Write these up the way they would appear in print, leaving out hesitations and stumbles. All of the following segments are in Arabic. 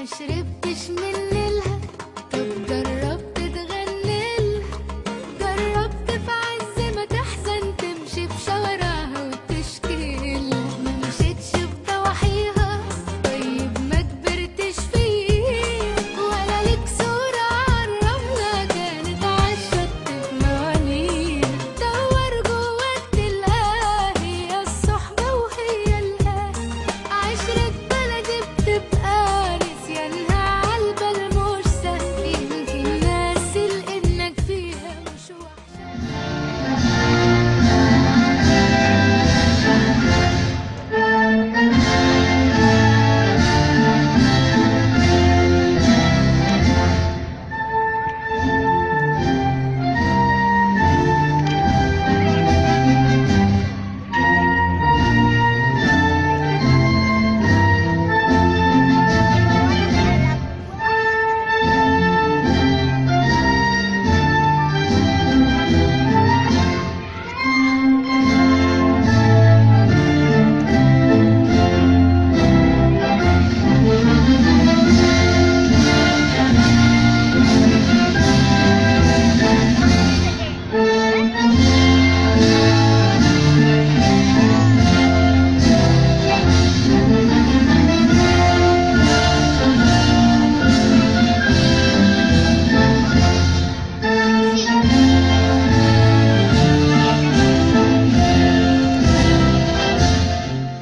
ما شربتش من نيلها، طب جربت تغني لها؟ جربت في عز ما تحزن تمشي في شوارعها وتشكي لها؟ ما مشيتش بضواحيها، طيب ما كبرتش فيه، ولا ليك صورة عالرملة كانت عالشط بموانيها. دور جواك تلقاها، هي الصحبة وهي الأهل، عشرة بلدي بتبقى نسيانها عالبال مش سهل، يمكن ناسي لإنك فيها مش وحشة.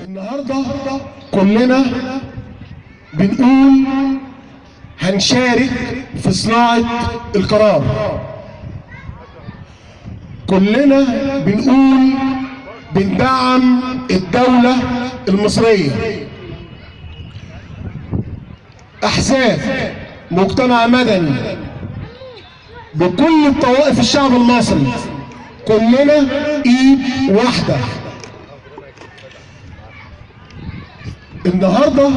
النهارده كلنا بنقول هنشارك في صناعة القرار. كلنا بنقول بندعم الدولة المصرية. أحزاب، مجتمع مدني، بكل الطوائف الشعب المصري، كلنا إيد واحدة. النهارده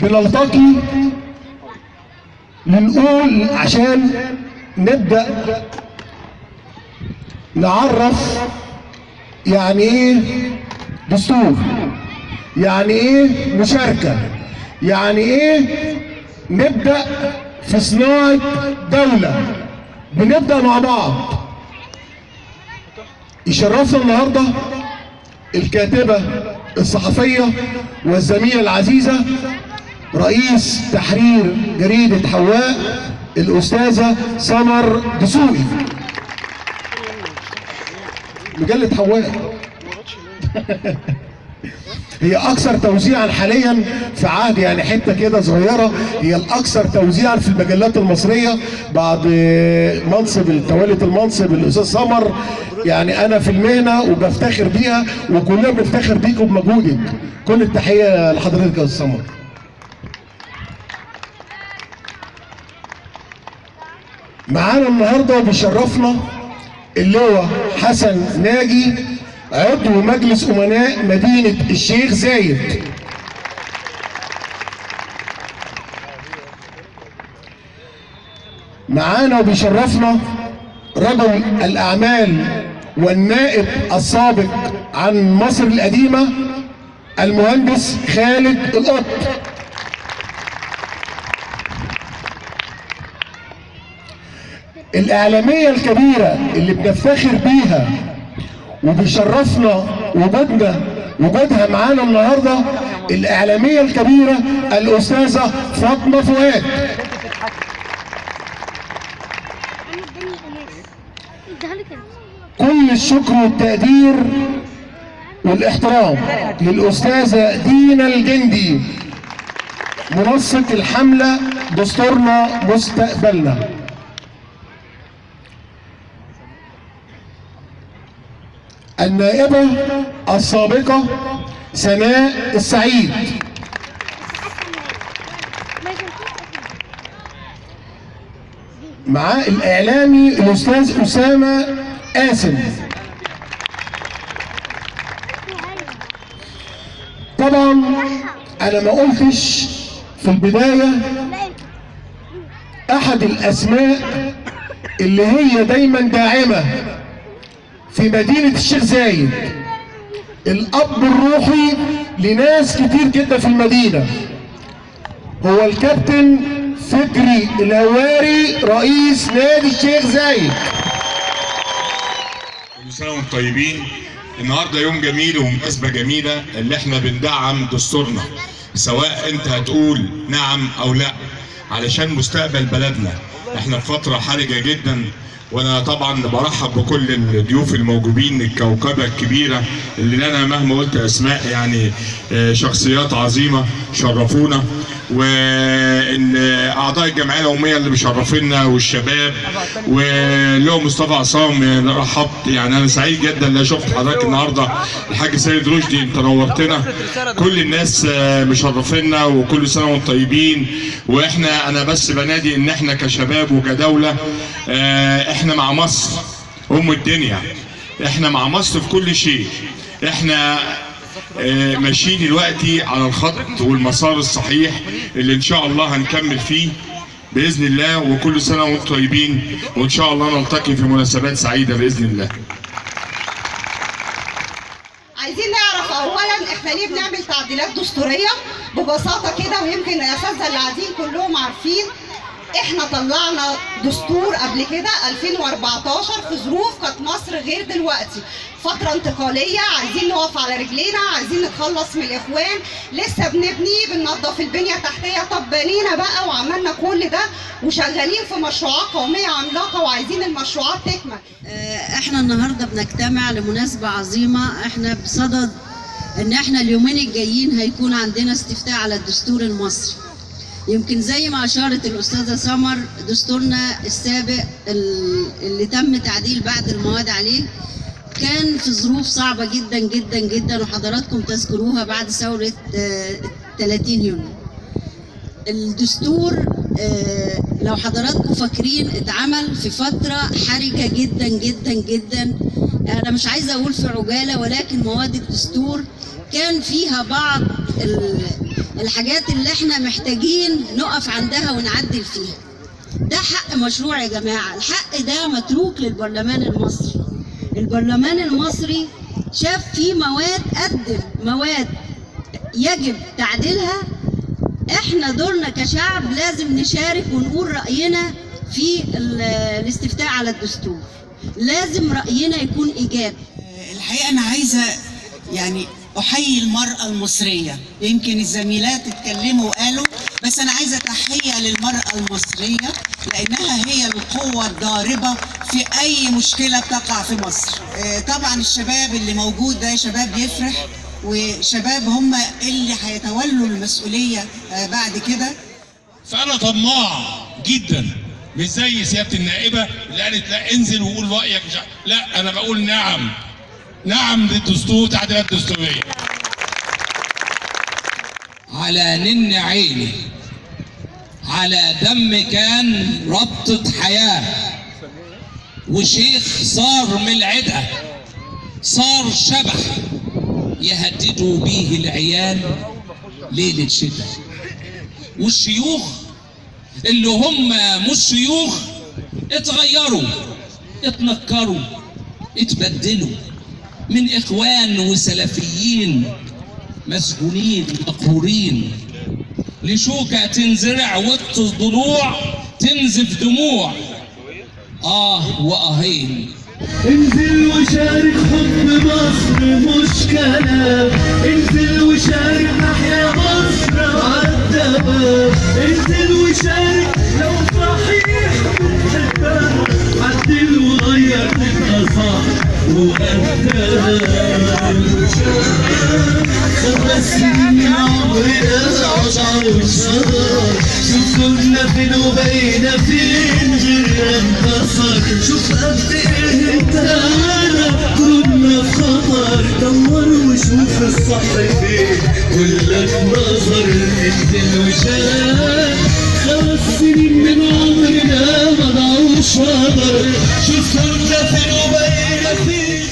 بنلتقي لنقول عشان نبدأ نعرف يعني ايه دستور، يعني ايه مشاركة، يعني ايه نبدأ في صناعة دولة. بنبدأ مع بعض. يشرفنا النهارده الكاتبة الصحفية والزميلة العزيزة رئيس تحرير جريدة حواء الأستاذة سمر دسوقي. مجلة حواء هي أكثر توزيعا حاليا في عهد، يعني حتة كده صغيرة، هي الأكثر توزيعا في المجلات المصرية بعد تولي المنصب الأستاذ سمر. يعني أنا في المهنة وبفتخر بيها، وكلنا بنفتخر بيكم بمجهودك. كل التحية لحضرتك يا أستاذ سمر. معانا النهارده بيشرفنا اللواء حسن ناجي، عضو مجلس أمناء مدينة الشيخ زايد. معانا وبيشرفنا رجل الأعمال والنائب السابق عن مصر القديمة المهندس خالد القط. الإعلامية الكبيرة اللي بنفتخر بيها وبيشرفنا وجودها معانا النهارده، الإعلامية الكبيرة الأستاذة فاطمة فؤاد. كل الشكر والتقدير والاحترام للأستاذة دينا الجندي، منسق الحملة دستورنا مستقبلنا. النائبة السابقة سناء السعيد. معاه الإعلامي الأستاذ أسامة قاسم. طبعا أنا ما قلتش في البداية أحد الأسماء اللي هي دايما داعمة في مدينة الشيخ زايد، الأب الروحي لناس كتير جدا في المدينة، هو الكابتن فكري الهواري رئيس نادي الشيخ زايد. كل سنة وانتم طيبين. النهارده يوم جميل ومناسبة جميلة اللي احنا بندعم دستورنا، سواء انت هتقول نعم او لا، علشان مستقبل بلدنا. احنا في فترة حرجة جدا، وانا طبعا برحب بكل الضيوف الموجودين، الكوكبه الكبيره اللي انا مهما قلت اسماء يعني شخصيات عظيمه شرفونا، وان اعضاء الجمعيه العموميه اللي بيشرفونا والشباب، واللي مصطفى عصام رحبت. يعني انا سعيد جدا ان شفت حضرتك النهارده، الحاج سيد رشدي انت نورتنا، كل الناس مشرفينا، وكل سنه وانتم طيبين. واحنا انا بس بنادي ان احنا كشباب وكدوله احنا مع مصر ام الدنيا، احنا مع مصر في كل شيء. احنا ماشيين دلوقتي على الخط والمسار الصحيح اللي ان شاء الله هنكمل فيه باذن الله. وكل سنه وانتم طيبين، وان شاء الله نلتقي في مناسبات سعيده باذن الله. عايزين نعرف اولا احنا ليه بنعمل تعديلات دستوريه ببساطه كده، ويمكن الاساتذه اللي قاعدين كلهم عارفين. احنا طلعنا دستور قبل كده 2014 في ظروف كانت مصر غير دلوقتي، فترة انتقالية، عايزين نقف على رجلينا، عايزين نتخلص من الاخوان، لسه بنبني بننظف البنية التحتية. طب بنينا بقى وعملنا كل ده وشغالين في مشروعات قومية عملاقة وعايزين المشروعات تكمل. احنا النهارده بنجتمع لمناسبة عظيمة، احنا بصدد ان احنا اليومين الجايين هيكون عندنا استفتاء على الدستور المصري. يمكن زي ما اشارت الاستاذه سمر، دستورنا السابق اللي تم تعديل بعض المواد عليه كان في ظروف صعبه جدا جدا جدا، وحضراتكم تذكروها بعد ثوره 30 يونيو. الدستور لو حضراتكم فاكرين اتعمل في فتره حرجه جدا جدا جدا. انا مش عايزه اقول في عجاله، ولكن مواد الدستور كان فيها بعض الحاجات اللي احنا محتاجين نقف عندها ونعدل فيها. ده حق مشروع يا جماعة، الحق ده متروك للبرلمان المصري. البرلمان المصري شاف فيه مواد، قدم مواد يجب تعديلها. احنا دورنا كشعب لازم نشارك ونقول رأينا في الاستفتاء على الدستور، لازم رأينا يكون إيجابي. الحقيقة أنا عايزة يعني أحيي المرأة المصرية، يمكن الزميلات اتكلموا وقالوا، بس أنا عايزة تحية للمرأة المصرية لأنها هي القوة الضاربة في أي مشكلة بتقع في مصر. طبعا الشباب اللي موجود ده شباب يفرح، وشباب هم اللي هيتولوا المسؤولية بعد كده. فأنا طماع جدا، مش زي سيادة النائبة اللي قالت لا انزل وقول رأيك. لا، أنا بقول نعم، نعم للدستور، تعديلات دستورية. على نن عيني، على دم كان ربطة حياة، وشيخ صار من العدة، صار شبح يهددوا بيه العيال ليلة شتاء. والشيوخ اللي هم مش شيوخ اتغيروا، اتنكروا، اتبدلوا من اخوان وسلفيين مسجونين مقهورين لشوكة تنزرع وسط الضلوع تنزف دموع وآهين. انزل وشارك حب مصر مش كلام، انزل وشارك نحيا مصر عالدوام، انزل وشارك لو صحيح بتحبها، عدل وغير تبقى صح وقدها. 5 سنين من عمرنا عشر وشهر، شوف كنا فين وبقينا فين غيرنا انتصر. شوف قد ايه انت انا كنا في خطر، دور وشوف الصح فين كلك نظر. انزل وشارك 5 سنين من عمرنا ما ضاعوش هدر، شوف كنا فين وبقينا فين.